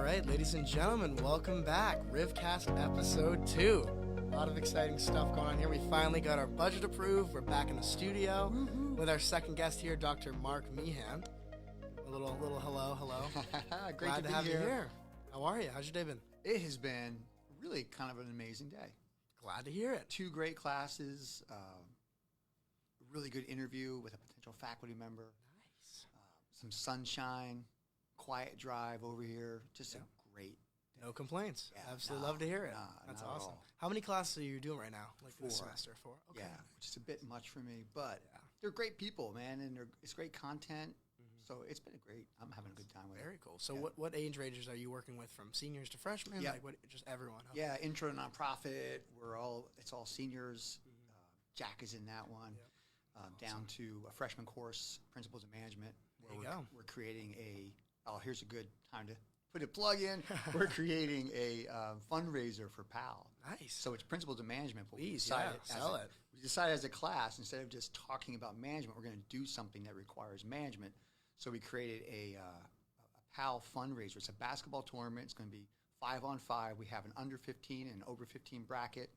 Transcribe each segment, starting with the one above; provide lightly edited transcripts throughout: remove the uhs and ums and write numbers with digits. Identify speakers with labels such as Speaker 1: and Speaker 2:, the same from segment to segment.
Speaker 1: right, ladies and gentlemen, welcome back. RivCast episode 2. A lot of exciting stuff going on here. We finally got our budget approved. We're back in the studio with our second guest here, Dr. Mark Meehan. A little hello.
Speaker 2: Great
Speaker 1: Glad
Speaker 2: to
Speaker 1: to have
Speaker 2: be
Speaker 1: you
Speaker 2: here.
Speaker 1: here. How are you? How's your day been?
Speaker 2: It has been really kind of an amazing day.
Speaker 1: Glad to hear it.
Speaker 2: 2 great classes, a really good interview with a potential faculty member.
Speaker 1: Nice.
Speaker 2: Some sunshine, quiet drive over here. Just a great day.
Speaker 1: No complaints.
Speaker 2: Yeah,
Speaker 1: Absolutely love to hear it. That's
Speaker 2: not at
Speaker 1: awesome.
Speaker 2: all.
Speaker 1: How many classes are you doing right now? Like
Speaker 2: 4.
Speaker 1: this semester? 4? Okay.
Speaker 2: Yeah, which is a bit much for me, but
Speaker 1: Yeah.
Speaker 2: they're great people, man, and it's great content. So it's been great. I'm having a good time with
Speaker 1: Very
Speaker 2: it.
Speaker 1: cool. So
Speaker 2: Yeah.
Speaker 1: what age ranges are you working with, from seniors to freshmen?
Speaker 2: Yeah.
Speaker 1: Like what? Just everyone? Huh?
Speaker 2: Yeah, intro to nonprofit. It's all seniors. Jack is in that one.
Speaker 1: Yep.
Speaker 2: Down to a freshman course, Principles of Management.
Speaker 1: There you go.
Speaker 2: We're creating here's a good time to put a plug in. We're creating a fundraiser for PAL.
Speaker 1: Nice.
Speaker 2: So it's Principles of Management. But
Speaker 1: Please, sell it.
Speaker 2: We decided as a class, instead of just talking about management, we're going to do something that requires management. So we created a PAL fundraiser. It's a basketball tournament. It's going to be 5-on-5. We have an under 15 and over 15 bracket.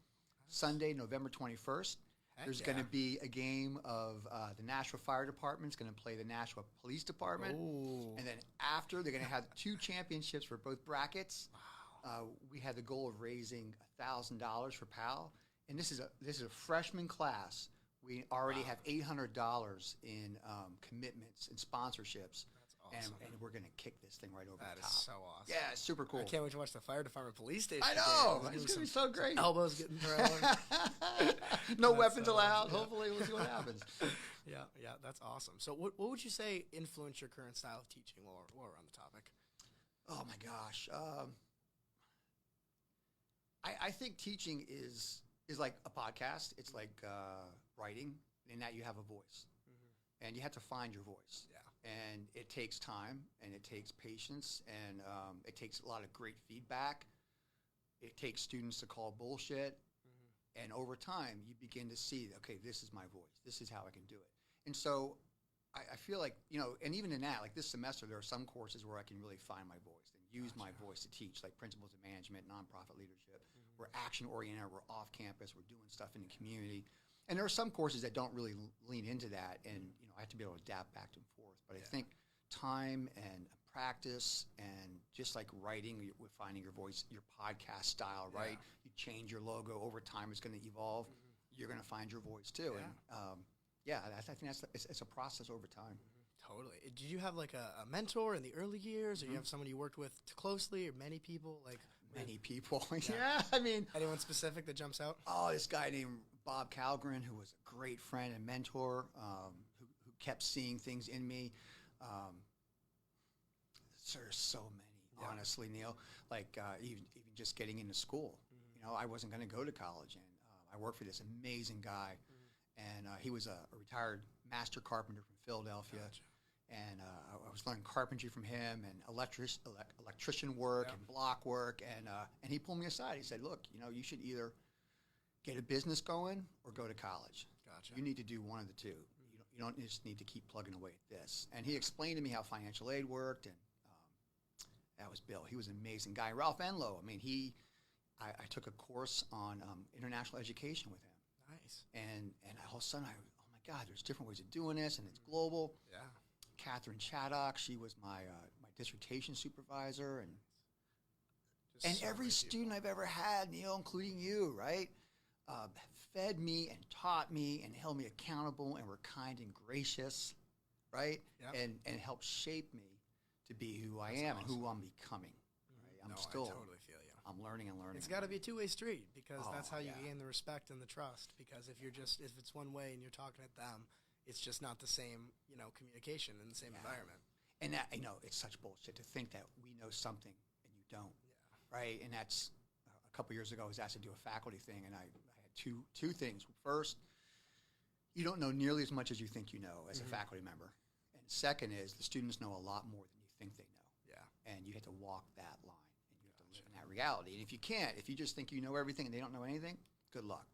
Speaker 2: Sunday, November 21st. There's going to be a game of the Nashville Fire Department is going to play the Nashville Police Department.
Speaker 1: Ooh.
Speaker 2: And then after, they're going to have 2 championships for both brackets. Wow. We had the goal of raising $1,000 for PAL. And this is a freshman class. We already have $800 in commitments and sponsorships.
Speaker 1: That's awesome.
Speaker 2: And we're going to kick this thing right over
Speaker 1: That
Speaker 2: the top.
Speaker 1: is so awesome.
Speaker 2: Yeah, it's super cool.
Speaker 1: I can't wait to watch the fire department police station.
Speaker 2: I know.
Speaker 1: Game.
Speaker 2: It's going to be so great.
Speaker 1: Elbows getting thrown.
Speaker 2: No weapons
Speaker 1: so
Speaker 2: allowed.
Speaker 1: awesome. Yeah.
Speaker 2: Hopefully, we'll see what happens.
Speaker 1: Yeah, that's awesome. So what would you say influenced your current style of teaching while we're on the topic?
Speaker 2: Oh, my gosh. I think teaching is like a podcast. It's like writing, in that you have a voice. And you have to find your voice.
Speaker 1: Yeah.
Speaker 2: And it takes time, and it takes patience, and it takes a lot of great feedback. It takes students to call bullshit. And over time, you begin to see, okay, this is my voice. This is how I can do it. And so I feel like, and even in that, like this semester, there are some courses where I can really find my voice and use my voice to teach, like Principles of Management, Nonprofit Leadership. We're action-oriented. We're off campus. We're doing stuff in the community. And there are some courses that don't really lean into that, and I have to be able to adapt back and forth. But I think time and practice, and just like writing, with finding your voice, your podcast style, right? You change your logo over time; it's going to evolve. You're going to find your voice too, and I think it's a process over time.
Speaker 1: Totally. Did you have like a mentor in the early years, or you have someone you worked with closely, or many people? Like
Speaker 2: many people. Yeah, I mean,
Speaker 1: anyone specific that jumps out?
Speaker 2: Oh, this guy named Bob Calgren, who was a great friend and mentor, who kept seeing things in me. There's so many, honestly, Neil. Like even just getting into school. I wasn't going to go to college, and I worked for this amazing guy, and he was a retired master carpenter from Philadelphia.
Speaker 1: Gotcha.
Speaker 2: And I was learning carpentry from him, and electrician work and block work, and he pulled me aside. He said, "Look, you should either get a business going or go to college.
Speaker 1: Gotcha.
Speaker 2: You need to do one of the two. You don't just need to keep plugging away at this." And he explained to me how financial aid worked, and that was Bill. He was an amazing guy. Ralph Enloe. I mean, I took a course on international education with him.
Speaker 1: Nice.
Speaker 2: And all of a sudden, oh my God, there's different ways of doing this, and it's global.
Speaker 1: Yeah.
Speaker 2: Catherine Chaddock, she was my dissertation supervisor, and
Speaker 1: Just so
Speaker 2: every
Speaker 1: many
Speaker 2: student I've ever had, Neil, including you, right, fed me and taught me and held me accountable and were kind and gracious, right,
Speaker 1: Yep.
Speaker 2: and helped shape me to be who I am and who I'm becoming. Right? I'm
Speaker 1: I
Speaker 2: still
Speaker 1: totally feel you.
Speaker 2: I'm learning and learning.
Speaker 1: It's got to be a two-way street, because that's how you
Speaker 2: yeah.
Speaker 1: gain the respect and the trust. Because if it's one way and you're talking at them, it's just not the same, communication in the same environment.
Speaker 2: And that, it's such bullshit to think that we know something and you don't, right? And that's a couple years ago, I was asked to do a faculty thing, and I had two things. First, you don't know nearly as much as you think you know as a faculty member. And second is the students know a lot more than you think they know.
Speaker 1: Yeah.
Speaker 2: And you have to walk that line, and you have to live in that reality. And if you just think you know everything and they don't know anything, good luck.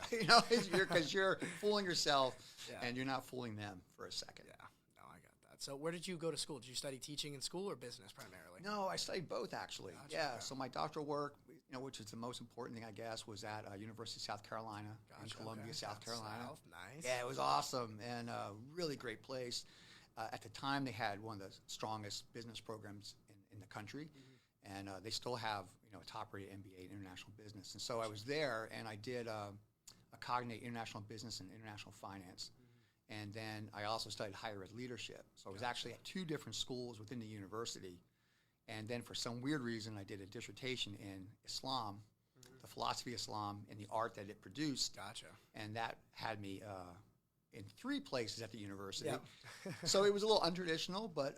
Speaker 2: Because you're fooling yourself, and you're not fooling them for a second.
Speaker 1: Yeah, no, I got that. So where did you go to school? Did you study teaching in school or business primarily?
Speaker 2: No, I studied both actually.
Speaker 1: Gotcha,
Speaker 2: Yeah.
Speaker 1: okay.
Speaker 2: So my doctoral work, which is the most important thing, I guess, was at University of South Carolina in
Speaker 1: Gotcha,
Speaker 2: Columbia,
Speaker 1: okay.
Speaker 2: South Carolina.
Speaker 1: South, nice.
Speaker 2: Yeah, it was awesome and a really great place. At the time, they had one of the strongest business programs in the country, and they still have a top-rated MBA in international business. And so I was there, and I did a cognate international business and international finance. And then I also studied higher ed leadership. So I was actually at 2 different schools within the university. And then for some weird reason, I did a dissertation in Islam, the philosophy of Islam, and the art that it produced.
Speaker 1: Gotcha.
Speaker 2: And that had me in 3 places at the university.
Speaker 1: Yep.
Speaker 2: So it was a little untraditional, but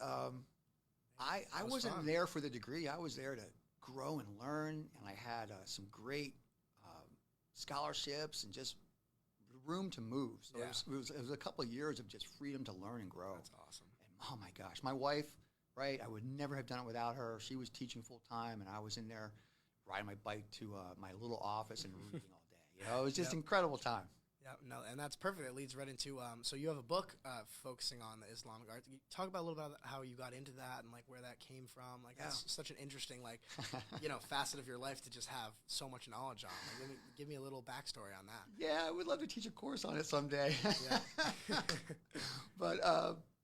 Speaker 2: I wasn't
Speaker 1: fun.
Speaker 2: there for the degree. I was there to grow and learn, and I had some great scholarships and just room to move. So it was a couple of years of just freedom to learn and grow.
Speaker 1: That's awesome.
Speaker 2: And oh my gosh, my wife, right? I would never have done it without her. She was teaching full time, and I was in there riding my bike to my little office and reading all day. It was just incredible time.
Speaker 1: Yeah, no, and that's perfect. It leads right into so you have a book focusing on the Islamic art. You talk about a little bit about how you got into that and like where that came from. Like that's such an interesting facet of your life to just have so much knowledge on. Like, give me a little backstory on that.
Speaker 2: Yeah, I would love to teach a course on it someday.
Speaker 1: Yeah.
Speaker 2: But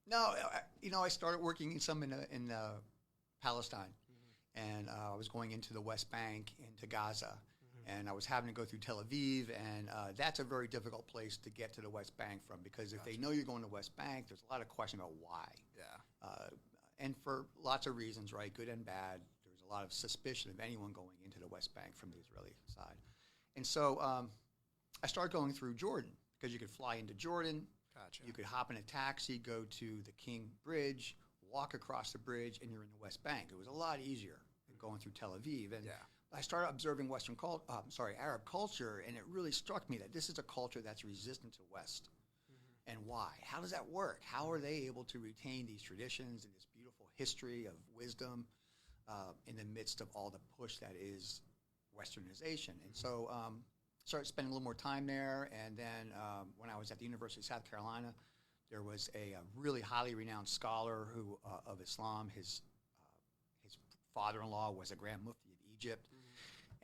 Speaker 2: no, I started working in Palestine, and I was going into the West Bank, into Gaza. And I was having to go through Tel Aviv, and that's a very difficult place to get to the West Bank from, because if they know you're going to West Bank, there's a lot of question about why.
Speaker 1: Yeah.
Speaker 2: And for lots of reasons, right, good and bad, there's a lot of suspicion of anyone going into the West Bank from the Israeli side. And so I started going through Jordan, because you could fly into Jordan.
Speaker 1: Gotcha.
Speaker 2: You could hop in a taxi, go to the King Bridge, walk across the bridge, and you're in the West Bank. It was a lot easier than going through Tel Aviv. And I started observing Arab culture, and it really struck me that this is a culture that's resistant to West. And why? How does that work? How are they able to retain these traditions and this beautiful history of wisdom in the midst of all the push that is Westernization? And so started spending a little more time there, and then when I was at the University of South Carolina, there was a really highly renowned scholar of Islam. His father-in-law was a Grand Mufti of Egypt.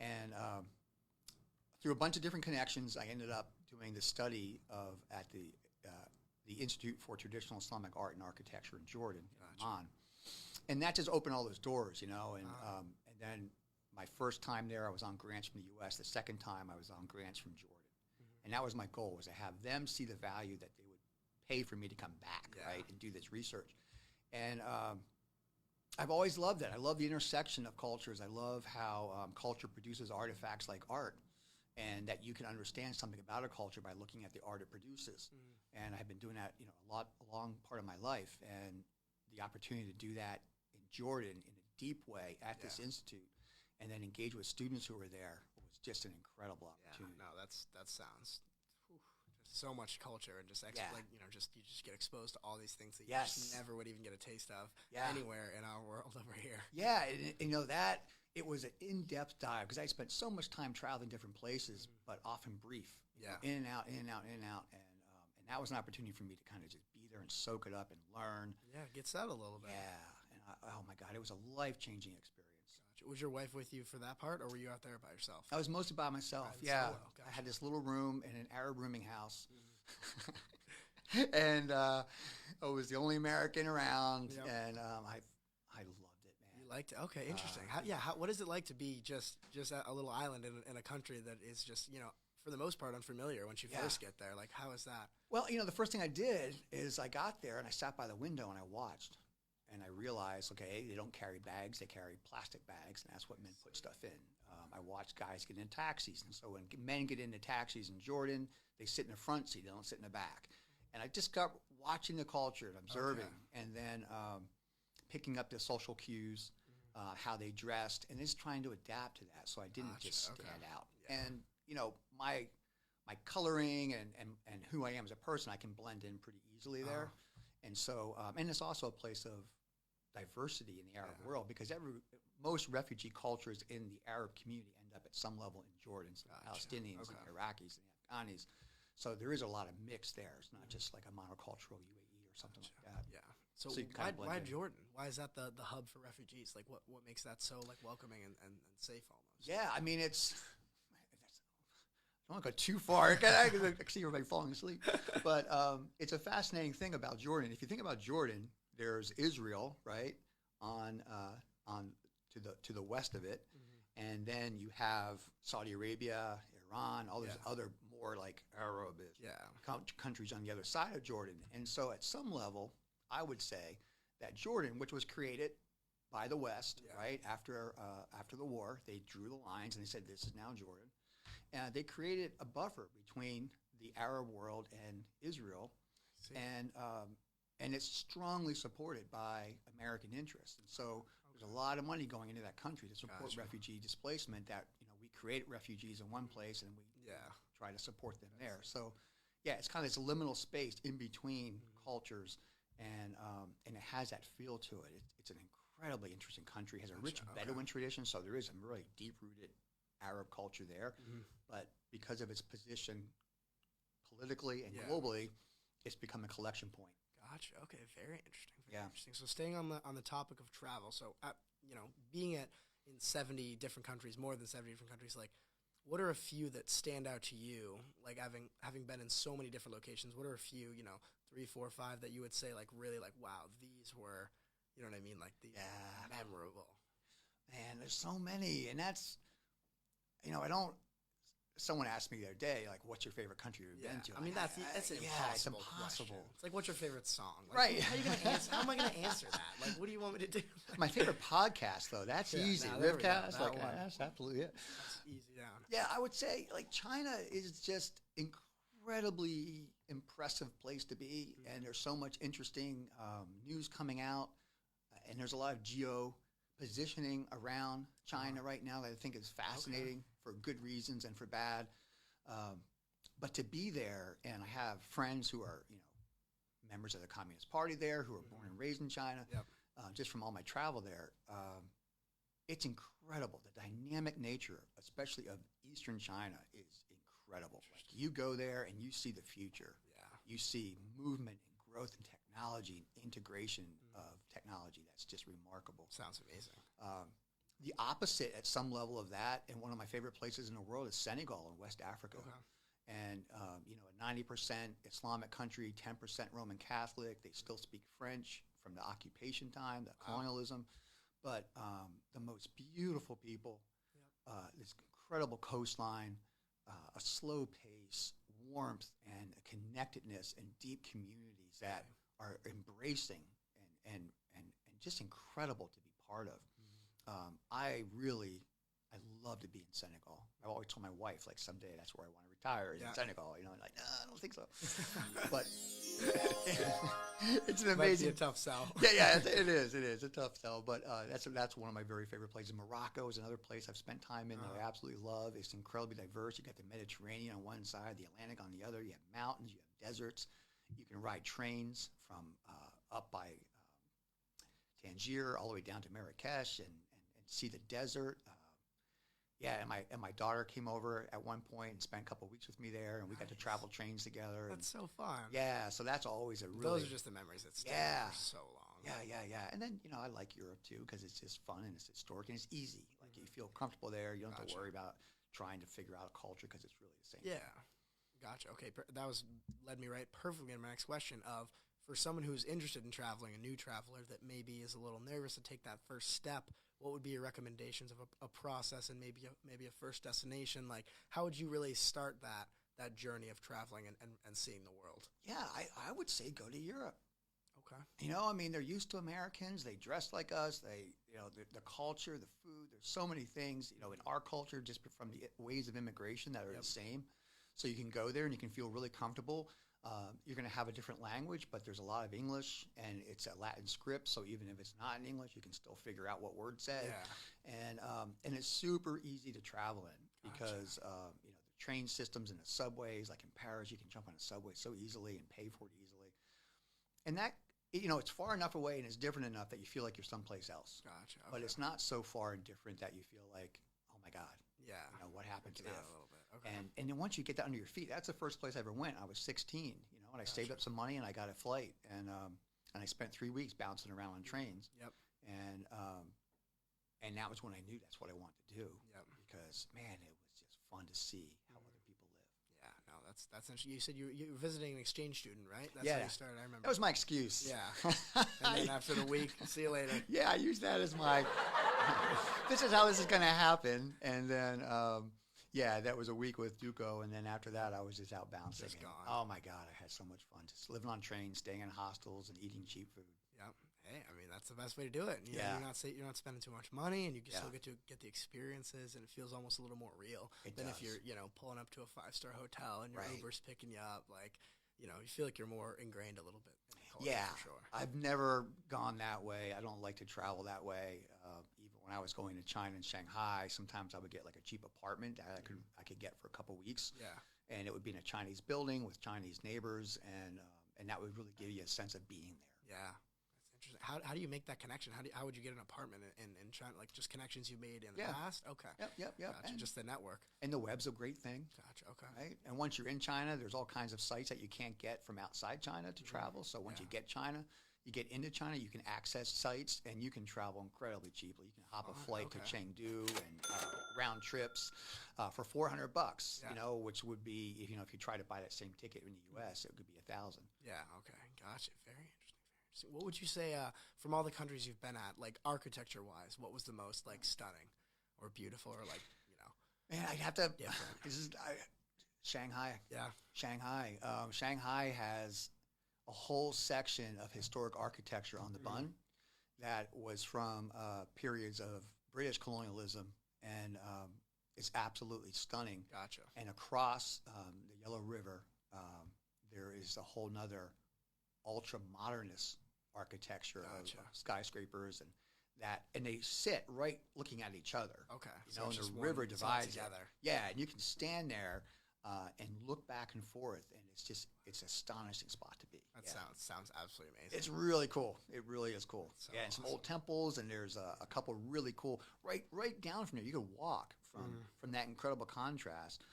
Speaker 2: And through a bunch of different connections, I ended up doing the study at the Institute for Traditional Islamic Art and Architecture in Jordan, in Amman. And that just opened all those doors, And then my first time there, I was on grants from the U.S. The second time, I was on grants from Jordan. And that was my goal, was to have them see the value that they would pay for me to come back, right, and do this research. And I've always loved it. I love the intersection of cultures. I love how culture produces artifacts like art, and that you can understand something about a culture by looking at the art it produces. And I've been doing that, a long part of my life. And the opportunity to do that in Jordan in a deep way at this institute, and then engage with students who were there, was just an incredible opportunity.
Speaker 1: No, that sounds just so much culture, and just you just get exposed to all these things that you just never would even get a taste of anywhere in our world over here. Yeah,
Speaker 2: and that it was an in-depth dive, because I spent so much time traveling different places, but often brief. In and out, in and out, in and out, and that was an opportunity for me to kind of just be there and soak it up and learn.
Speaker 1: Yeah, get settled a little bit.
Speaker 2: Yeah, and oh my God, it was a life-changing experience.
Speaker 1: Gotcha. Was your wife with you for that part, or were you out there by yourself?
Speaker 2: I was mostly by myself.
Speaker 1: Solo. Gotcha.
Speaker 2: I had this little room in an Arab rooming house, and I was the only American around, and I loved it, man.
Speaker 1: You liked it? Okay, interesting. What is it like to be just a little island in a country that is just for the most part unfamiliar once you first get there? Like, how is that?
Speaker 2: Well, the first thing I did is I got there and I sat by the window and I watched. And I realized, okay, they don't carry bags, they carry plastic bags, and that's what men put stuff in. I watched guys get in taxis. And so when men get into taxis in Jordan, they sit in the front seat, they don't sit in the back. And I just got watching the culture and observing, and then picking up the social cues, how they dressed, and just trying to adapt to that so I didn't just stand out. Yeah. And, my coloring and who I am as a person, I can blend in pretty easily there. And so, and it's also a place of diversity in the Arab world, because most refugee cultures in the Arab community end up at some level in Jordan, so Palestinians and Iraqis and Afghanis. So there is a lot of mix there. It's not just like a monocultural UAE or something like that.
Speaker 1: Yeah. So,
Speaker 2: So you kind of blend
Speaker 1: why
Speaker 2: in.
Speaker 1: Jordan? Why is that the hub for refugees? Like, what makes that so like welcoming and safe almost?
Speaker 2: Yeah, I mean, I don't want to go too far. I can see everybody falling asleep. But it's a fascinating thing about Jordan. If you think about Jordan, there's Israel, right, on to the west of it, and then you have Saudi Arabia, Iran, all those other more like Arabic countries on the other side of Jordan. And so, at some level, I would say that Jordan, which was created by the West, right after the war, they drew the lines and they said, "This is now Jordan." They created a buffer between the Arab world and Israel, and it's strongly supported by American interests. And so there's a lot of money going into that country to support refugee displacement. That we create refugees in one place and we try to support them there. So it's kind of this liminal space in between cultures, and it has that feel to it. It's an incredibly interesting country. It has a rich Bedouin tradition, so there is a really deep-rooted Arab culture there, but because of its position politically and globally, it's become a collection point.
Speaker 1: Gotcha. Okay, very interesting. Very interesting. So staying on the topic of travel, so being in 70 different countries, more than 70 different countries, like what are a few that stand out to you? Like having been in so many different locations, what are a few 3, 4, 5 that you would say like really like wow, these were what I mean, like the memorable.
Speaker 2: Man, there's so many, and that's. I don't. Someone asked me the other day, like, "What's your favorite country you've been to?"
Speaker 1: I mean, that's an impossible.
Speaker 2: It's impossible.
Speaker 1: Question. It's like, "What's your favorite song?" Like,
Speaker 2: right?
Speaker 1: How are you gonna answer? How am I gonna answer that? Like, what do you want me to do?
Speaker 2: My favorite podcast, though, that's easy. RivCast, like that's absolutely it.
Speaker 1: That's easy down.
Speaker 2: Yeah, I would say like China is just incredibly impressive place to be, and there's so much interesting news coming out, and there's a lot of positioning around China right now that I think is fascinating for good reasons and for bad. But to be there, and I have friends who are, members of the Communist Party there, who are born and raised in China, just from all my travel there, it's incredible. The dynamic nature, especially of Eastern China, is incredible. Like you go there and you see the future. You see movement and growth and technology and integration of technology that's just remarkable.
Speaker 1: Sounds amazing.
Speaker 2: The opposite at some level of that, and one of my favorite places in the world is Senegal in West Africa. And, a 90% Islamic country, 10% Roman Catholic. They still speak French from the occupation time, the colonialism. But the most beautiful people, this incredible coastline, a slow pace, warmth, and a connectedness and deep communities that are embracing and just incredible to be part of. I love to be in Senegal. I've always told my wife, like, someday that's where I want to retire is in Senegal. Like, no, I don't think so. But it's an amazing.
Speaker 1: Might be a tough sell.
Speaker 2: It is. It is a tough sell. But that's one of my very favorite places. Morocco is another place I've spent time in that I absolutely love. It's incredibly diverse. You got the Mediterranean on one side, the Atlantic on the other. You have mountains. You have deserts. You can ride trains from up by Tangier all the way down to Marrakesh and see the desert. And my daughter came over at one point and spent a couple of weeks with me there, and we got to travel trains together.
Speaker 1: That's so fun.
Speaker 2: Yeah, so that's always a really.
Speaker 1: Those are just the memories that stay for so long.
Speaker 2: Yeah. And then I like Europe too because it's just fun and it's historic and it's easy. Like you feel comfortable there. You don't have to worry about trying to figure out a culture because it's really the same.
Speaker 1: Yeah, gotcha. Okay, that led me right perfectly into my next question of. For someone who's interested in traveling, a new traveler that maybe is a little nervous to take that first step, what would be your recommendations of a process and maybe a first destination? Like, how would you really start that journey of traveling and seeing the world? Yeah,
Speaker 2: I would say go to Europe.
Speaker 1: Okay.
Speaker 2: They're used to Americans. They dress like us. They, the culture, the food. There's so many things, in our culture, just from the ways of immigration that are the same. So you can go there and you can feel really comfortable. You're going to have a different language, but there's a lot of English, and it's a Latin script, so even if it's not in English, you can still figure out what word said. And it's super easy to travel in because the train systems and the subways, like in Paris, you can jump on a subway so easily and pay for it easily. And that, it's far enough away and it's different enough that you feel like you're someplace else.
Speaker 1: Gotcha. Okay.
Speaker 2: But it's not so far and different that you feel like, oh my God.
Speaker 1: Yeah.
Speaker 2: What happened to
Speaker 1: that?
Speaker 2: that?
Speaker 1: A little bit. Okay.
Speaker 2: And then once you get that under your feet, that's the first place I ever went. I was 16, and I saved up some money and I got a flight. And and I spent 3 weeks bouncing around on trains.
Speaker 1: Yep.
Speaker 2: And that was when I knew that's what I wanted to do.
Speaker 1: Yep.
Speaker 2: Because man, it was just fun to see how other people live.
Speaker 1: Yeah, no, that's interesting. You said you were visiting an exchange student, right? That's
Speaker 2: Yeah.
Speaker 1: how you started. I remember.
Speaker 2: That was my excuse.
Speaker 1: Yeah. And then after the week, see you later.
Speaker 2: Yeah, I used that as my. This is how this is going to happen, and then that was a week with Duco, and then after that, I was just out bouncing.
Speaker 1: Just gone.
Speaker 2: Oh my God, I had so much fun just living on trains, staying in hostels, and eating cheap food.
Speaker 1: Yep. Hey, I mean that's the best way to do it. You know, you're not spending too much money, and you can still get to get the experiences, and it feels almost a little more real than if you're pulling up to a 5-star hotel and your Uber's picking you up. Like, you feel like you're more ingrained a little bit in the culture, for sure.
Speaker 2: I've never gone that way. I don't like to travel that way. Even when I was going to China and Shanghai, sometimes I would get like a cheap apartment that I could get for a couple weeks.
Speaker 1: Yeah.
Speaker 2: And it would be in a Chinese building with Chinese neighbors, and that would really give you a sense of being there.
Speaker 1: Yeah. That's interesting. How do you make that connection? How would you get an apartment in China? Like just connections you made in the past? Okay.
Speaker 2: Yep.
Speaker 1: Gotcha. Just the network.
Speaker 2: And the web's a great thing.
Speaker 1: Gotcha. Okay.
Speaker 2: Right? And once you're in China, there's all kinds of sites that you can't get from outside China to travel. So once you get into China, you can access sites, and you can travel incredibly cheaply. You can hop a flight to Chengdu and round trips for $400. Which would be if you try to buy that same ticket in the U.S., it could be $1,000.
Speaker 1: Yeah. Okay. Gotcha. Very interesting. What would you say from all the countries you've been at, like architecture-wise, what was the most like stunning or beautiful or like
Speaker 2: Man, I'd have to.
Speaker 1: different?
Speaker 2: Shanghai.
Speaker 1: Yeah.
Speaker 2: Shanghai. Shanghai has a whole section of historic architecture on the Bund that was from periods of British colonialism, and it's absolutely stunning.
Speaker 1: Gotcha.
Speaker 2: And across the Yellow River, there is a whole nother ultra-modernist architecture of skyscrapers and they sit right looking at each other.
Speaker 1: Okay.
Speaker 2: And the river divides together. Yeah, and you can stand there and look back and forth, and it's an astonishing spot to be.
Speaker 1: That sounds absolutely amazing.
Speaker 2: It's really cool. It really is cool.
Speaker 1: So
Speaker 2: and some old temples, and there's a couple really cool right down from there. You could walk from that incredible contrast.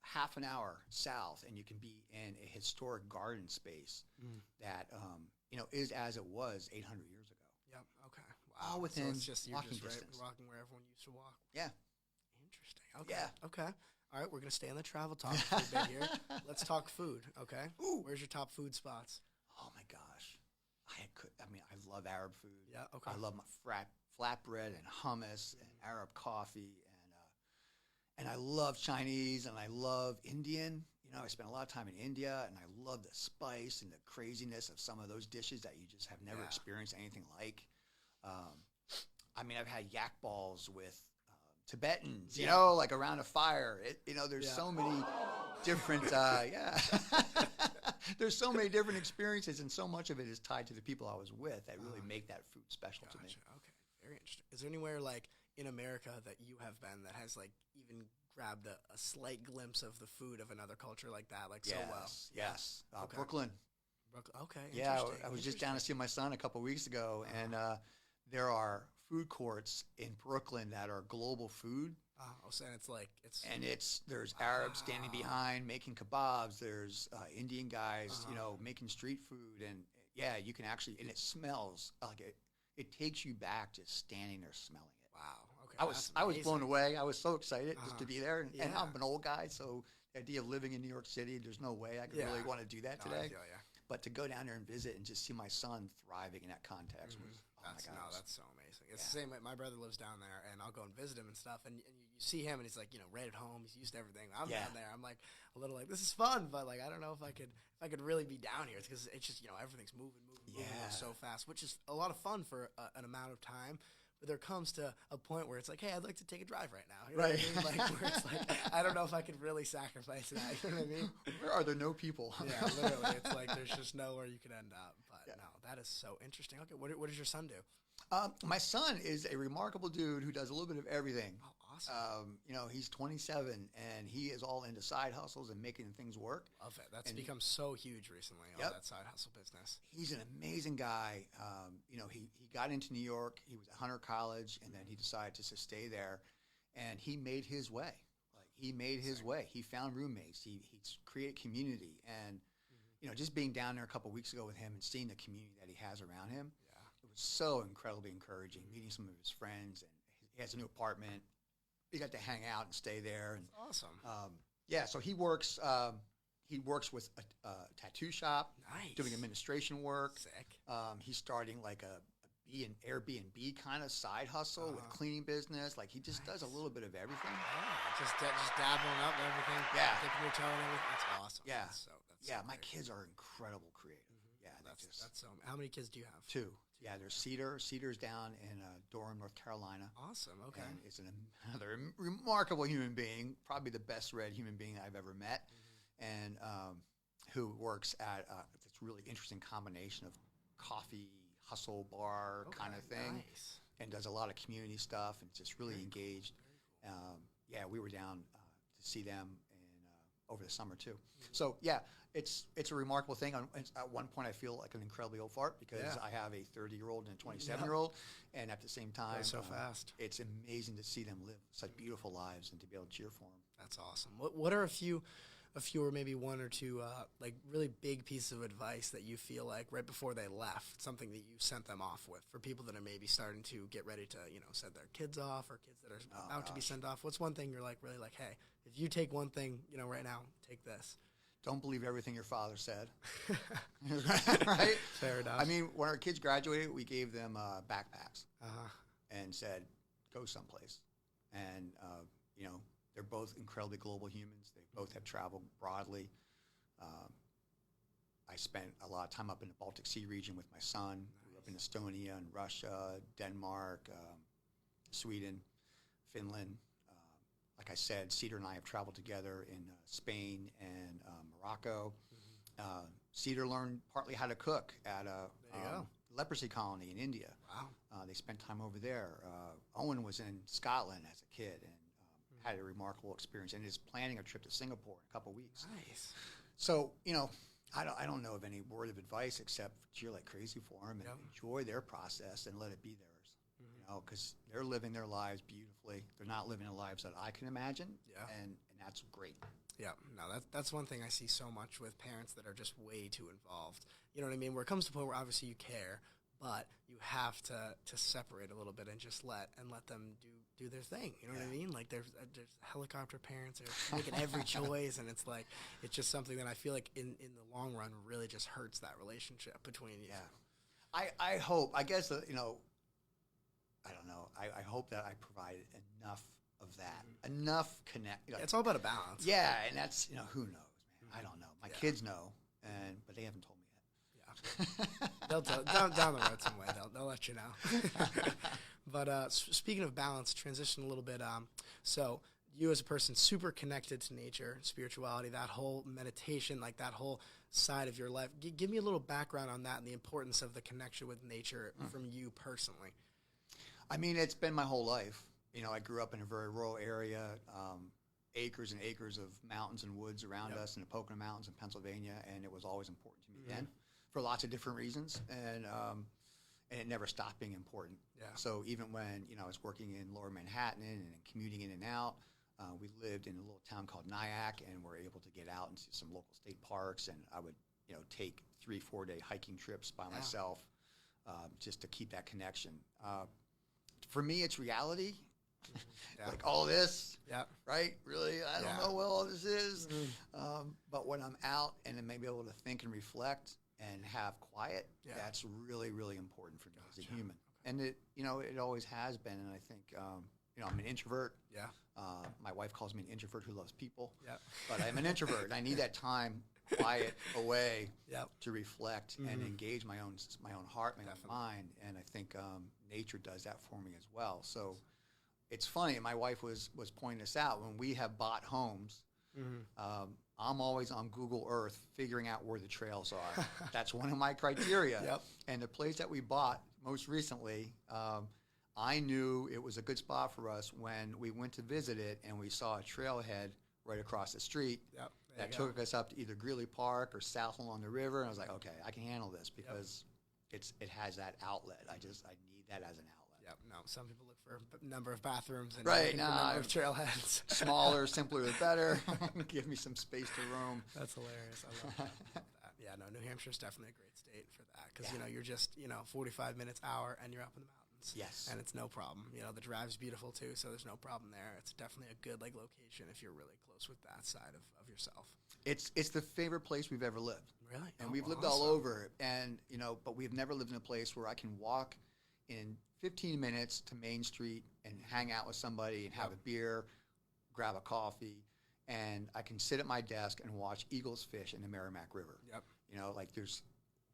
Speaker 2: Half an hour south, and you can be in a historic garden space that is as it was 800 years ago.
Speaker 1: Yep. Okay. Wow.
Speaker 2: All within walking
Speaker 1: right,
Speaker 2: distance.
Speaker 1: walking where everyone used to walk.
Speaker 2: Yeah.
Speaker 1: Interesting. Okay.
Speaker 2: Yeah.
Speaker 1: Okay. All right, we're gonna stay on the travel talk for a bit here. Let's talk food. Okay.
Speaker 2: Ooh.
Speaker 1: Where's your top food spots?
Speaker 2: Oh my gosh, I love Arab food.
Speaker 1: Yeah. Okay.
Speaker 2: I love my flatbread and hummus and Arab coffee, and I love Chinese, and I love Indian. I spent a lot of time in India, and I love the spice and the craziness of some of those dishes that you just have never experienced anything like. I've had yak balls with Tibetans, like around a fire. There's so many different, there's so many different experiences, and so much of it is tied to the people I was with that really make that food special to me.
Speaker 1: Okay, very interesting. Is there anywhere like in America that you have been that has like even grabbed a slight glimpse of the food of another culture like that, like so well?
Speaker 2: Yes. Brooklyn.
Speaker 1: Okay.
Speaker 2: Yeah, I was just down to see my son a couple weeks ago, and there are food courts in Brooklyn that are global food.
Speaker 1: Oh, so
Speaker 2: there's Arabs standing behind making kebabs. There's Indian guys, making street food, and you can actually, and it smells like it. It takes you back just standing there smelling it.
Speaker 1: Wow. Okay.
Speaker 2: I was blown away. I was so excited just to be there, and I'm an old guy, so the idea of living in New York City, there's no way I could really want to do that today. But to go down there and visit and just see my son thriving in that context was, oh my God.
Speaker 1: That's so amazing. It's the same way. My brother lives down there, and I'll go and visit him and stuff, and you see him, and he's like, right at home. He's used to everything. I'm down there. I'm like a little like, this is fun, but like I don't know if I could really be down here because it's just everything's moving so fast, which is a lot of fun for an amount of time. But there comes to a point where it's like, hey, I'd like to take a drive right now. You know what I mean? Like, where it's like, I don't know if I could really sacrifice that. You know what I mean?
Speaker 2: Where are there no people?
Speaker 1: Yeah, literally. It's like there's just nowhere you could end up. But no, that is so interesting. Okay, what does your son do?
Speaker 2: My son is a remarkable dude who does a little bit of everything.
Speaker 1: Oh, awesome.
Speaker 2: He's 27, and he is all into side hustles and making things work.
Speaker 1: Love it. That's become so huge recently, all that side hustle business.
Speaker 2: He's an amazing guy. He got into New York. He was at Hunter College, and then he decided to stay there, and he made his way. He made his way. He found roommates. He created community, and just being down there a couple weeks ago with him and seeing the community that he has around him,
Speaker 1: Yeah.
Speaker 2: it was so incredibly encouraging. Meeting some of his friends, and he has a new apartment. We got to hang out and stay there. And
Speaker 1: That's awesome.
Speaker 2: yeah, so he works. He works with a tattoo shop,
Speaker 1: Nice.
Speaker 2: doing administration work.
Speaker 1: Sick.
Speaker 2: He's starting like an Airbnb kind of side hustle with cleaning business. Like he just does a little bit of everything.
Speaker 1: Yeah, just dabbling up and everything.
Speaker 2: Yeah.
Speaker 1: Dipping your toe and everything. That's awesome.
Speaker 2: Yeah.
Speaker 1: That's
Speaker 2: Yeah,
Speaker 1: so
Speaker 2: my
Speaker 1: great.
Speaker 2: kids are incredible creative. Yeah,
Speaker 1: That's so. How many kids do you have?
Speaker 2: two. Yeah, there's Cedar. Cedar's down in Durham, North Carolina.
Speaker 1: Awesome. Okay.
Speaker 2: And it's another remarkable human being, probably the best read human being I've ever met, and who works at this really interesting combination of coffee hustle bar kind of thing,
Speaker 1: Nice.
Speaker 2: and does a lot of community stuff and just really engaged. Yeah, we were down to see them over the summer too. So yeah, it's a remarkable thing. At one point, I feel like an incredibly old fart because I have a 30-year-old and a 27-year-old, and at the same time,
Speaker 1: Goes so fast.
Speaker 2: It's amazing to see them live such beautiful lives and to be able to cheer for them.
Speaker 1: That's awesome. What are a few or maybe one or two like really big pieces of advice that you feel like right before they left, something that you sent them off with for people that are maybe starting to get ready to send their kids off, or kids that are about to be sent off? What's one thing you're like really like, hey, if you take one thing right now, take this.
Speaker 2: Don't believe everything your father said. Right?
Speaker 1: Fair enough.
Speaker 2: I mean, when our kids graduated, we gave them backpacks
Speaker 1: Uh-huh.
Speaker 2: and said, go someplace. And, they're both incredibly global humans. They both have traveled broadly. I spent a lot of time up in the Baltic Sea region with my son. We were up in Estonia and Russia, Denmark, Sweden, Finland. Like I said, Cedar and I have traveled together in Spain and Morocco. Cedar learned partly how to cook at a leprosy colony in India.
Speaker 1: Wow.
Speaker 2: They spent time over there. Owen was in Scotland as a kid and had a remarkable experience, and is planning a trip to Singapore in a couple weeks.
Speaker 1: Nice.
Speaker 2: So, I don't know of any word of advice except cheer like crazy for them and enjoy their process and let it be theirs. Because they're living their lives beautifully. They're not living the lives that I can imagine, and that's great.
Speaker 1: Yeah, no, that's one thing I see so much with parents that are just way too involved. You know what I mean? Where it comes to a point where obviously you care, but you have to separate a little bit and just let them do their thing. You know what I mean? Like there's helicopter parents are making every choice, and it's like it's just something that I feel like in the long run really just hurts that relationship between you.
Speaker 2: Yeah, I hope. I guess I don't know. I hope that I provided enough of that, enough connect.
Speaker 1: It's all about a balance.
Speaker 2: Yeah, and that's who knows, man. I don't know. My kids know, but they haven't told me yet.
Speaker 1: Yeah, they'll tell down the road some way. They'll let you know. But speaking of balance, transition a little bit. So you as a person, super connected to nature, spirituality, that whole meditation, like that whole side of your life. Give me a little background on that and the importance of the connection with nature from you personally.
Speaker 2: I mean, it's been my whole life. I grew up in a very rural area, acres and acres of mountains and woods around us in the Pocono Mountains in Pennsylvania, and it was always important to me then for lots of different reasons, and it never stopped being important.
Speaker 1: Yeah.
Speaker 2: So even when I was working in Lower Manhattan and commuting in and out, we lived in a little town called Nyack, and were able to get out and see some local state parks, and I would take 3-4 day hiking trips by myself just to keep that connection. For me, it's reality. Like all this, right? Really, I don't know what all this is. But when I'm out and then maybe able to think and reflect and have quiet, that's really, really important for me as a human. And it always has been. And I think, I'm an introvert.
Speaker 1: Yeah.
Speaker 2: My wife calls me an introvert who loves people.
Speaker 1: Yeah.
Speaker 2: But I'm an introvert. I need that time, quiet, away to reflect and engage my own heart, my own mind. And I think nature does that for me as well. So it's funny. My wife was pointing this out. When we have bought homes, I'm always on Google Earth figuring out where the trails are. That's one of my criteria. And the place that we bought most recently, I knew it was a good spot for us when we went to visit it and we saw a trailhead right across the street that took us up to either Greeley Park or south along the river. And I was like, okay, I can handle this because it has that outlet. I need that as an outlet.
Speaker 1: Yep. No, some people look for a number of bathrooms and
Speaker 2: number
Speaker 1: of trailheads.
Speaker 2: Smaller, simpler, the better. Give me some space to roam.
Speaker 1: That's hilarious. I love that. Yeah, Yeah, no, New Hampshire's definitely a great state for that because, you're just, 45 minutes, hour, and you're up in the mountains.
Speaker 2: Yes.
Speaker 1: And it's no problem. The drive's beautiful, too, so there's no problem there. It's definitely a good, location if you're really close with that side of yourself.
Speaker 2: It's the favorite place we've ever lived.
Speaker 1: Really?
Speaker 2: And we've lived all over, and, but we've never lived in a place where I can walk in 15 minutes to Main Street and hang out with somebody and have a beer, grab a coffee, and I can sit at my desk and watch eagles fish in the Merrimack River.
Speaker 1: Yep.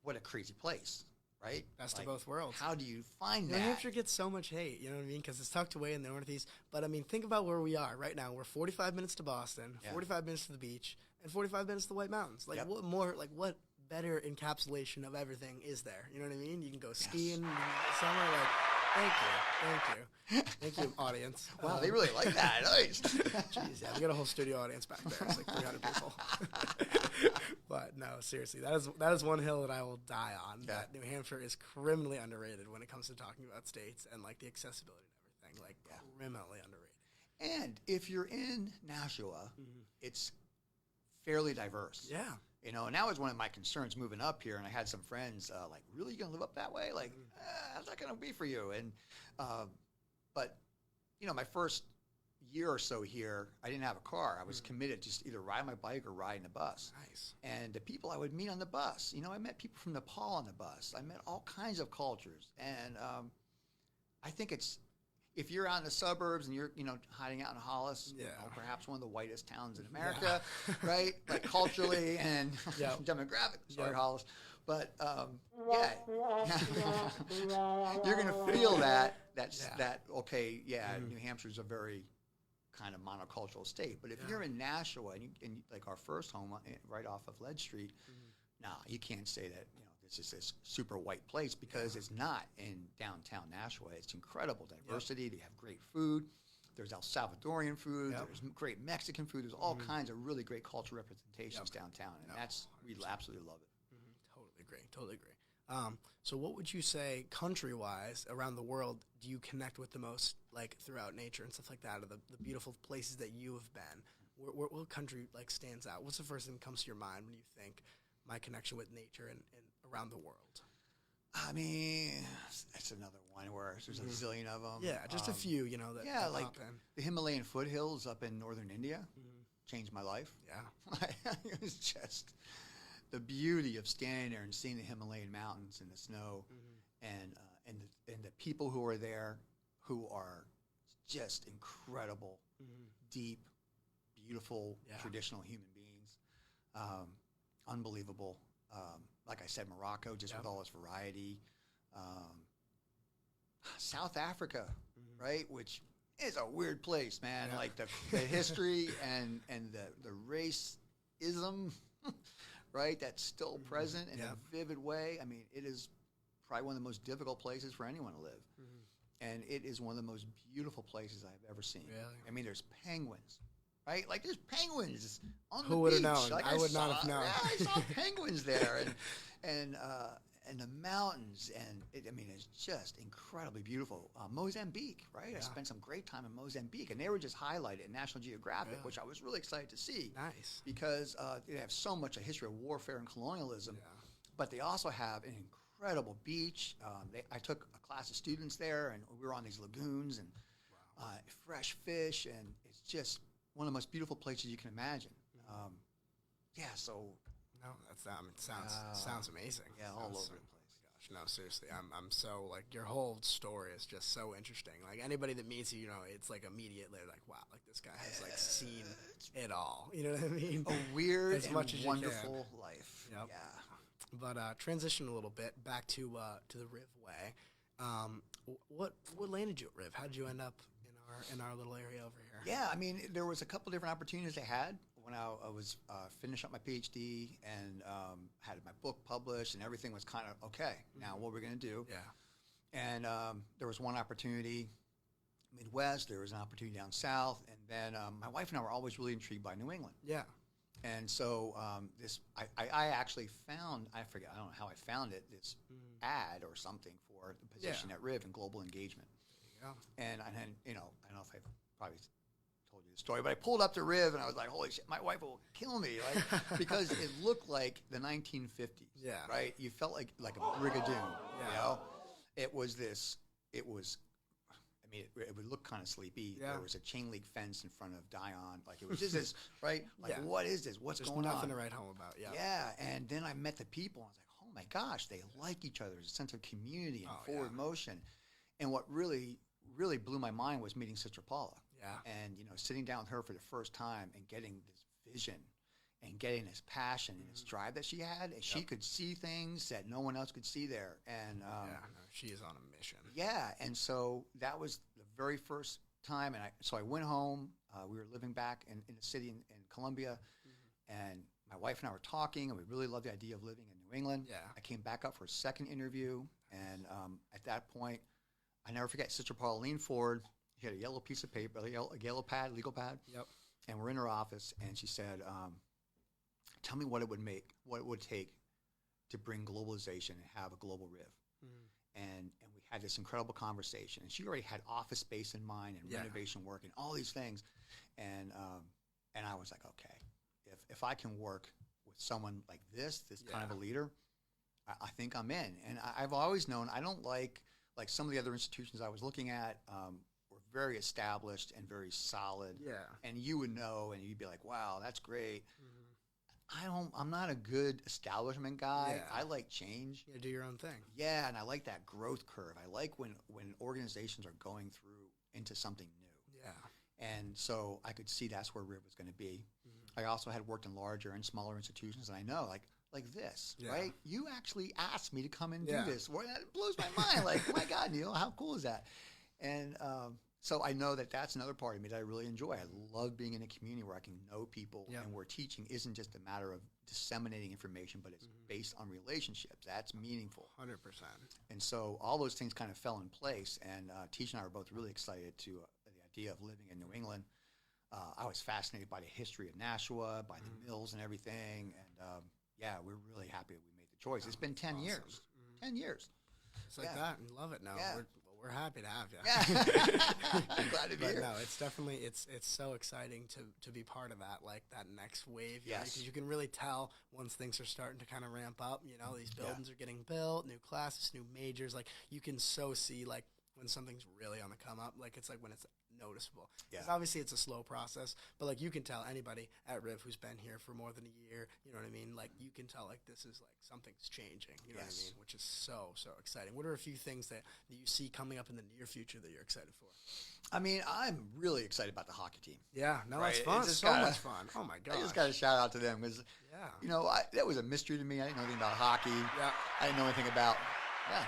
Speaker 2: What a crazy place, right?
Speaker 1: Best of both worlds.
Speaker 2: How do you find that?
Speaker 1: New Hampshire gets so much hate, you know what I mean? Because it's tucked away in the Northeast. But, think about where we are right now. We're 45 minutes to Boston, 45 minutes to the beach, and 45 minutes to the White Mountains. What more, what better encapsulation of everything is there? You know what I mean? You can go skiing summer, thank you. Thank you, audience.
Speaker 2: Wow, they really like that. Nice.
Speaker 1: Jeez, we got a whole studio audience back there. It's 300 people. But no, seriously, that is one hill that I will die on.
Speaker 2: Yeah.
Speaker 1: That New Hampshire is criminally underrated when it comes to talking about states and the accessibility and everything. Criminally underrated.
Speaker 2: And if you're in Nashua, it's fairly diverse.
Speaker 1: Yeah.
Speaker 2: And that was one of my concerns moving up here. And I had some friends really, you gonna live up that way? How's that gonna be for you? And but my first year or so here, I didn't have a car. I was committed to just either ride my bike or riding the bus.
Speaker 1: Nice.
Speaker 2: And the people I would meet on the bus, I met people from Nepal on the bus. I met all kinds of cultures. And I think if you're out in the suburbs and you're, hiding out in Hollis, perhaps one of the whitest towns in America, right? Culturally and demographically. Sorry, Hollis. But, you're going to feel that, New Hampshire's a very kind of monocultural state. But if you're in Nashua and our first home right off of Lead Street, you can't say that, this is this super white place because it's not in downtown Nashua. It's incredible diversity. They have great food. There's El Salvadorian food. There's great Mexican food. There's all kinds of really great cultural representations downtown, and we absolutely love it.
Speaker 1: Totally agree. So what would you say, country-wise, around the world, do you connect with the most, throughout nature and stuff like that, or the beautiful places that you have been? What country, stands out? What's the first thing that comes to your mind when you think my connection with nature and around the world?
Speaker 2: I mean, that's another one where there's a zillion of them.
Speaker 1: Yeah, just a few, that pop in.
Speaker 2: The Himalayan foothills up in northern India changed my life.
Speaker 1: Yeah.
Speaker 2: It was just the beauty of standing there and seeing the Himalayan mountains and the snow, and the people who are there, who are just incredible, deep, beautiful, traditional human beings, unbelievable. Like I said, Morocco, just with all its variety. South Africa, right, which is a weird place, man. The history and the racism. Right, that's still present in a vivid way. I mean, it is probably one of the most difficult places for anyone to live. And it is one of the most beautiful places I've ever seen.
Speaker 1: Really?
Speaker 2: I mean, there's penguins, right? There's penguins on the beach.
Speaker 1: Who would have known? I would not have known.
Speaker 2: Yeah, I saw penguins there. And the mountains, and it's just incredibly beautiful. Mozambique, right? I spent some great time in Mozambique, and they were just highlighted in National Geographic, which I was really excited to see.
Speaker 1: Nice.
Speaker 2: Because they have so much a history of warfare and colonialism, but they also have an incredible beach. I took a class of students there, and we were on these lagoons and fresh fish, and it's just one of the most beautiful places you can imagine. So.
Speaker 1: No, sounds amazing.
Speaker 2: Yeah, all over the place.
Speaker 1: Gosh, no, seriously, I'm so your whole story is just so interesting. Anybody that meets you, it's immediately wow, this guy has seen it all. You know what I mean?
Speaker 2: A weird
Speaker 1: as much as
Speaker 2: wonderful life.
Speaker 1: Yep. Yeah. But transition a little bit back to the Riv way. What landed you at Riv? How did you end up in our little area over here?
Speaker 2: Yeah, I mean, there was a couple different opportunities I had when I was finishing up my PhD and had my book published, and everything was kind of, okay, now what we're going to do.
Speaker 1: Yeah.
Speaker 2: And there was one opportunity Midwest, there was an opportunity down south, and then my wife and I were always really intrigued by New England.
Speaker 1: Yeah.
Speaker 2: And so I actually found, I don't know how I found it, this ad or something for the position at Riv in global engagement.
Speaker 1: Yeah.
Speaker 2: And I don't know if I've probably told you the story, but I pulled up to Riv and I was like, holy shit, my wife will kill me, like, because it looked like the 1950s.
Speaker 1: Yeah.
Speaker 2: Right. You felt like a brigadoon.
Speaker 1: Yeah.
Speaker 2: You know, it was. I mean, it would look kind of sleepy.
Speaker 1: Yeah.
Speaker 2: There was a chain link fence in front of Dion. Like, it was just this, right? Like,
Speaker 1: Yeah.
Speaker 2: what is this? What's
Speaker 1: There's
Speaker 2: going on?
Speaker 1: nothing to write home about. Yeah.
Speaker 2: Yeah. And then I met the people. I was like, oh my gosh, they like each other. There's a sense of community and forward motion. And what really, really blew my mind was meeting Sister Paula.
Speaker 1: Yeah.
Speaker 2: And, you know, sitting down with her for the first time and getting this vision and getting this passion and this drive that she had. And she could see things that no one else could see there. And
Speaker 1: she is on a mission.
Speaker 2: yeah, and so that was the very first time. And so I went home. We were living back in the city in Columbia. And my wife and I were talking, and we really loved the idea of living in New England.
Speaker 1: Yeah.
Speaker 2: I came back up for a second interview. And at that point, I never forget, Sister Paula leaned forward. She had a yellow piece of paper, a yellow pad, legal pad.
Speaker 1: Yep.
Speaker 2: And we're in her office, and she said, tell me what it would take to bring globalization and have a global Riv. And we had this incredible conversation. And she already had office space in mind and renovation work and all these things. And I was like, okay, if I can work with someone like this kind of a leader, I think I'm in. And I've always known I don't like some of the other institutions I was looking at were very established and very solid.
Speaker 1: Yeah.
Speaker 2: And you would know, and you'd be like, wow, that's great. I'm not a good establishment guy.
Speaker 1: Yeah.
Speaker 2: I like change.
Speaker 1: You do your own thing.
Speaker 2: Yeah, and I like that growth curve. I like when organizations are going through into something new.
Speaker 1: Yeah.
Speaker 2: And so I could see that's where Riv was going to be. I also had worked in larger and smaller institutions, and I know, like this, right? You actually asked me to come and do this. Well, that blows my mind. Like, oh my God, Neil, how cool is that? And so I know that that's another part of me that I really enjoy. I love being in a community where I can know people and where teaching isn't just a matter of disseminating information, but it's based on relationships. That's meaningful.
Speaker 1: 100%.
Speaker 2: And so all those things kind of fell in place. And Teach and I were both really excited to the idea of living in New England. I was fascinated by the history of Nashua, by the mills and everything. And we're really happy that we made the choice. It's been 10 years. 10 years.
Speaker 1: It's like that, and love it now.
Speaker 2: Yeah.
Speaker 1: We're happy to have you.
Speaker 2: Yeah. I'm glad to be here.
Speaker 1: No, it's definitely it's so exciting to be part of that, like that next wave. Because you can really tell once things are starting to kind of ramp up. You know, these buildings are getting built, new classes, new majors. Like you can so see like when something's really on the come up. Like it's like when it's noticeable. Because obviously it's a slow process, but like you can tell anybody at Riv who's been here for more than a year, you know what I mean? Like you can tell like this is like something's changing, you know what I mean? Which is so exciting. What are a few things that you see coming up in the near future that you're excited for?
Speaker 2: I mean, I'm really excited about the hocky team.
Speaker 1: Yeah, no,
Speaker 2: Right?
Speaker 1: it's fun.
Speaker 2: It's
Speaker 1: So much fun. Oh my god!
Speaker 2: I just got to shout out to them because, you know, that was a mystery to me. I didn't know anything about hockey.
Speaker 1: Yeah.
Speaker 2: I didn't know anything about,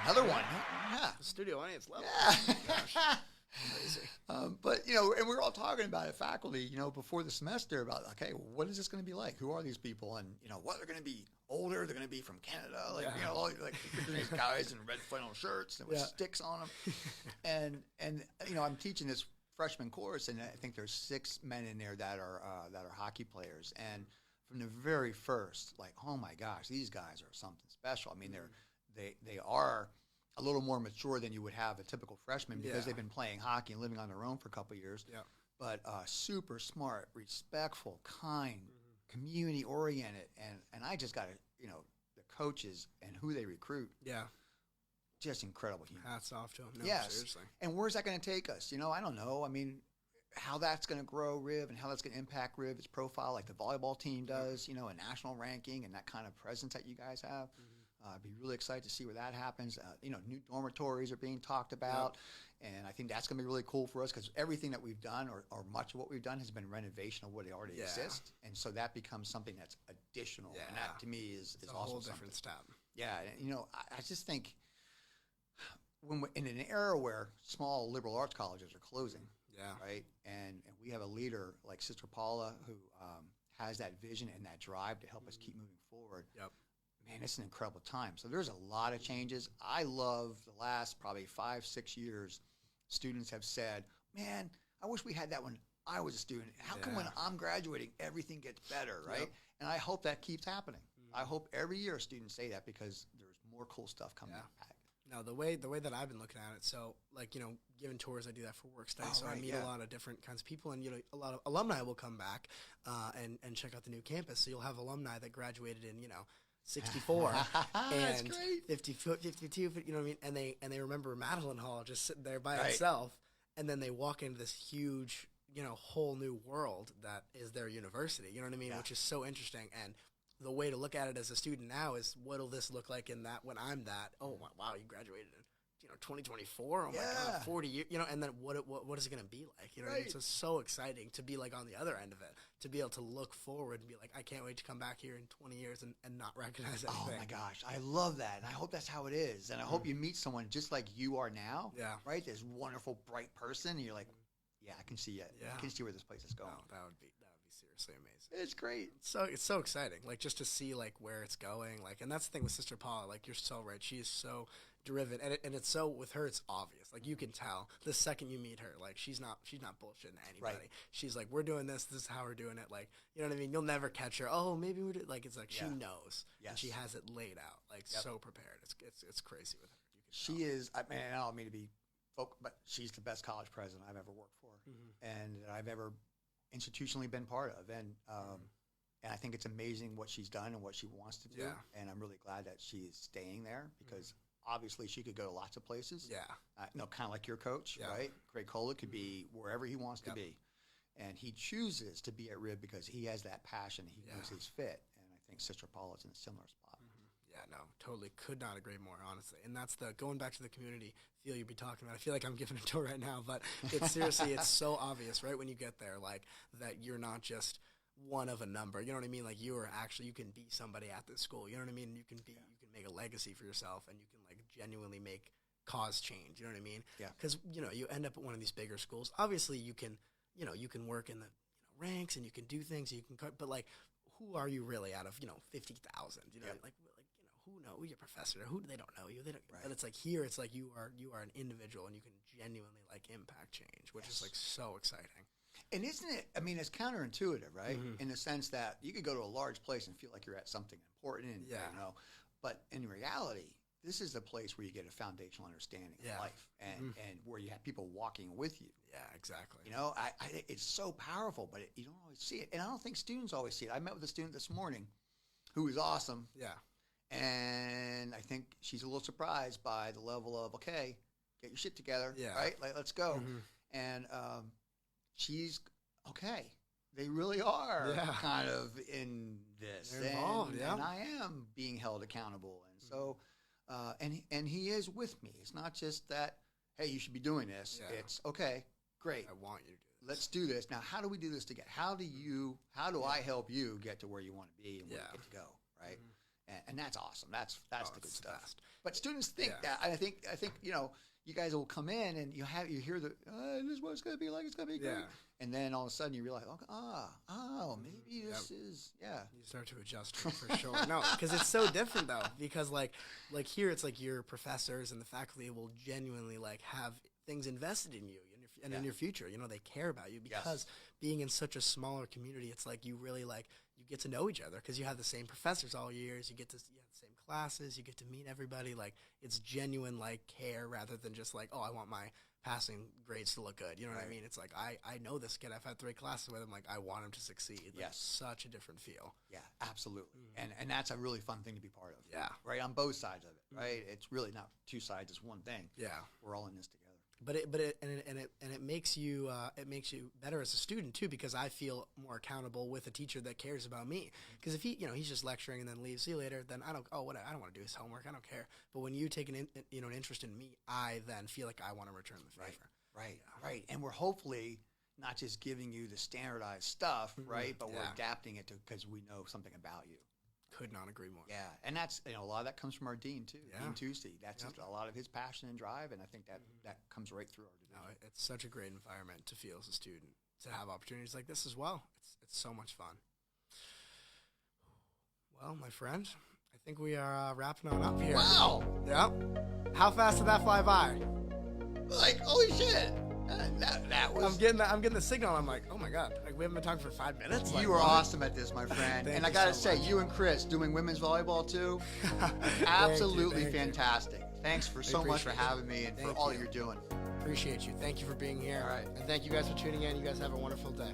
Speaker 2: another one. Yeah.
Speaker 1: The studio audience level.
Speaker 2: Yeah.
Speaker 1: Gosh. Crazy.
Speaker 2: But, you know, and we were all talking about it, faculty, you know, before the semester about, okay, what is this going to be like? Who are these people? And, you know, what, they're going to be older? They're going to be from Canada? Like, you know, all like these guys in red flannel shirts and with sticks on them. And, you know, I'm teaching this freshman course, and I think there's 6 men in there that are hockey players. And from the very first, like, oh my gosh, these guys are something special. I mean, they are a little more mature than you would have a typical freshman because they've been playing hockey and living on their own for a couple of years. Yeah. But super smart, respectful, kind, community-oriented. And I just got to, you know, the coaches and who they recruit. Yeah. Just incredible humans.
Speaker 1: Hats off to them. No,
Speaker 2: yes.
Speaker 1: seriously.
Speaker 2: And where's that going to take us? You know, I don't know. I mean, how that's going to grow Riv and how that's going to impact Riv, its profile like the volleyball team does, you know, a national ranking and that kind of presence that you guys have. I'd be really excited to see where that happens. You know, new dormitories are being talked about, and I think that's going to be really cool for us because everything that we've done or much of what we've done has been renovation of what they already exist, and so that becomes something that's additional, and that to me is
Speaker 1: a
Speaker 2: also
Speaker 1: whole
Speaker 2: something.
Speaker 1: different step.
Speaker 2: Yeah, and, you know, I just think when we're in an era where small liberal arts colleges are closing, right, and we have a leader like Sister Paula who has that vision and that drive to help us keep moving forward. Man, it's an incredible time. So there's a lot of changes. I love the last probably 5-6 years, students have said, man, I wish we had that when I was a student. How come when I'm graduating, everything gets better, right? And I hope that keeps happening. I hope every year students say that because there's more cool stuff coming back.
Speaker 1: No, the way that I've been looking at it, so like, giving tours, I do that for work studies, so I meet a lot of different kinds of people, and a lot of alumni will come back and check out the new campus. So you'll have alumni that graduated in 64 and 52, you know what I mean, and they remember Madeline Hall just sitting there by itself, and then they walk into this huge whole new world that is their university, you know what I mean, which is so interesting. And the way to look at it as a student now is, what'll this look like in that when I'm that? Oh wow, you graduated in 2024. Oh my God, 40 years. And then what is it going to be like? You know what I mean? So it's so exciting to be like on the other end of it, to be able to look forward and be like, I can't wait to come back here in 20 years and not recognize anything.
Speaker 2: Oh my gosh, I love that, and I hope that's how it is. And I hope you meet someone just like you are now. Yeah. Right. This wonderful, bright person, and you're like, yeah, I can see it. Yeah. I can see where this place is going.
Speaker 1: Oh, that would be seriously amazing.
Speaker 2: It's great.
Speaker 1: It's so exciting. Like, just to see like where it's going. Like, and that's the thing with Sister Paula. Like, you're so right. She is so driven, and it's so, with her, it's obvious. Like, you can tell the second you meet her. Like, she's not bullshitting anybody. Right. She's like, we're doing this. This is how we're doing it. Like, you know what I mean? You'll never catch her. Oh, maybe we do. Like, it's like she knows. Yes. And she has it laid out. Like, so prepared. It's crazy with her.
Speaker 2: She is. I mean, I don't mean to be folk, but she's the best college president I've ever worked for, and I've ever institutionally been part of. And I think it's amazing what she's done and what she wants to do. Yeah. And I'm really glad that she is staying there, because obviously she could go to lots of places. Yeah. Kind of like your coach, right? Craig Kola could be wherever he wants to be. And he chooses to be at RIV because he has that passion. He knows he's fit. And I think Sister Paula's in a similar spot.
Speaker 1: Yeah, no, totally. Could not agree more, honestly. And that's going back to the community feel you'd be talking about. I feel like I'm giving a tour right now, but it's seriously, it's so obvious, right, when you get there, like, that you're not just one of a number. You know what I mean? Like, you can be somebody at this school. You know what I mean? You can make a legacy for yourself, and you can, like, genuinely cause change. You know what I mean? Yeah. Because, you end up at one of these bigger schools. Obviously, you can work in the ranks, and you can do things, and you can cut, but, like, who are you really out of 50,000? Who know your professor? Who they don't know you. They don't. Right. But it's like here, it's like you are an individual, and you can genuinely like impact change, which is like so exciting.
Speaker 2: And isn't it? I mean, it's counterintuitive, right? In the sense that you could go to a large place and feel like you're at something important, and, but in reality, this is a place where you get a foundational understanding of life, and where you have people walking with you.
Speaker 1: Yeah, exactly.
Speaker 2: It's so powerful, but you don't always see it, and I don't think students always see it. I met with a student this morning who was awesome. Yeah. And I think she's a little surprised by the level of, okay, get your shit together, right? Like, let's go. And she's, okay, they really are kind of in this.
Speaker 1: They're involved,
Speaker 2: and I am being held accountable. And so, and he is with me. It's not just that, hey, you should be doing this. Yeah. It's, okay, great.
Speaker 1: I want you to do this.
Speaker 2: Let's do this. Now, how do we do this together? How do I help you get to where you want to be and where you get to go, right? And that's awesome. That's the good stuff. Best. But students think that. I think you guys will come in and you hear this is what it's going to be like. It's going to be great. And then all of a sudden you realize, maybe this is
Speaker 1: You start to adjust for sure. No, because it's so different though. Because like here, it's like your professors and the faculty will genuinely like have things invested in you and in your future. They care about you because being in such a smaller community, it's like you really like. You get to know each other because you have the same professors all years. You have the same classes. You get to meet everybody. Like, it's genuine, like, care rather than just like, I want my passing grades to look good. You know what I mean? It's like, I know this kid. I've had 3 classes with him. Like, I want him to succeed. Like, such a different feel.
Speaker 2: Yeah, absolutely. And that's a really fun thing to be part of. Yeah. Right? On both sides of it, right? It's really not 2 sides. It's one thing. Yeah. We're all in this together.
Speaker 1: But it makes you better as a student too, because I feel more accountable with a teacher that cares about me. Because if he's just lecturing and then leaves, see you later, then I don't want to do his homework. I don't care. But when you take an interest in me, I then feel like I want to return the favor.
Speaker 2: Right. And we're hopefully not just giving you the standardized stuff, right? But we're adapting it because we know something about you.
Speaker 1: Could not agree more.
Speaker 2: Yeah, and that's a lot of that comes from our dean too. Yeah. Dean Tuesday. That's just a lot of his passion and drive, and I think that comes right through our division.
Speaker 1: No, it's such a great environment to feel as a student, to have opportunities like this as well. It's so much fun. Well, my friend, I think we are wrapping on up here.
Speaker 2: Wow.
Speaker 1: Yep. How fast did that fly by?
Speaker 2: Like, holy shit. That was.
Speaker 1: I'm getting the signal. I'm like, oh my god, like we haven't been talking for 5 minutes.
Speaker 2: You were awesome at this, my friend. And I gotta say, you and Chris doing women's volleyball too, absolutely fantastic. Thanks for so much for
Speaker 1: appreciate it.
Speaker 2: having me and for
Speaker 1: Thank
Speaker 2: all
Speaker 1: you.
Speaker 2: you're doing.
Speaker 1: Appreciate you. Thank you for being here.
Speaker 2: All right.
Speaker 1: And thank you guys for tuning in. You guys have a wonderful day.